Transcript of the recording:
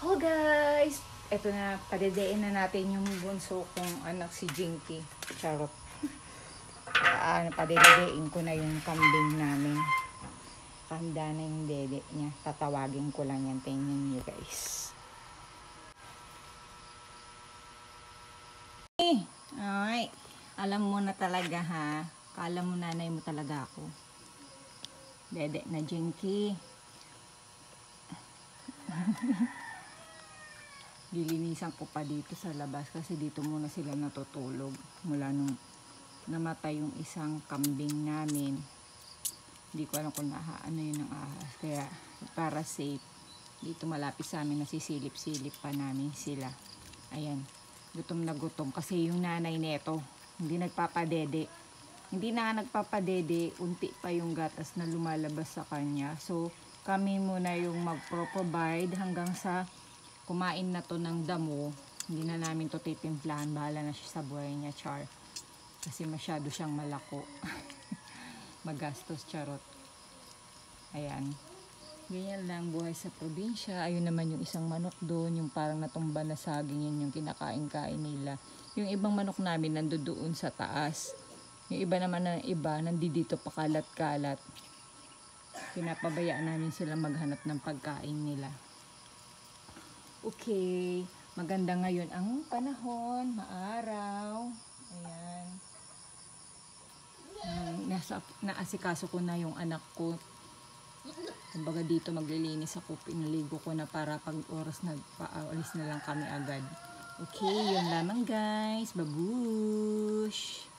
Oh guys, eto na, padedein na natin yung bunso kong anak si Jinky. Charot. Padedein ko na yung kambing namin. Handa na yung dede niya. Tatawagin ko lang yan. Tingnan niyo guys. Ay, alam mo na talaga ha. Kala mo nanay mo talaga ako. Dede na Jinky. Lilinisan ko pa dito sa labas kasi dito muna sila natutulog mula nung namatay yung isang kambing namin. Hindi ko alam kung ano yun ng ahas, kaya para safe dito malapit sa amin, nasisilip-silip pa namin sila. Ayan, gutom na gutom kasi yung nanay neto hindi nagpapadede, hindi na nagpapadede, unti pa yung gatas na lumalabas sa kanya. So kami muna yung magpro-provide hanggang sa kumain na to ng damo. Hindi na namin to titimplahan, bahala na siya sa buhay niya, char, kasi masyado siyang malako. Magastos, charot. Ayan, ganyan lang buhay sa probinsya. Ayun naman yung isang manok doon, yung parang natumba na saging, yun yung kinakain-kain nila. Yung ibang manok namin nandoon sa taas, yung iba naman na iba nandito pa kalat-kalat. Pinapabayaan namin sila maghanap ng pagkain nila. Okay, maganda ngayon ang panahon, maaraw. Ayan. Naasikaso ko na yung anak ko. Kumbaga dito maglilinis ako, pinaligo ko na para pag oras na paalis na lang kami agad. Okay, yun lamang guys. Babush!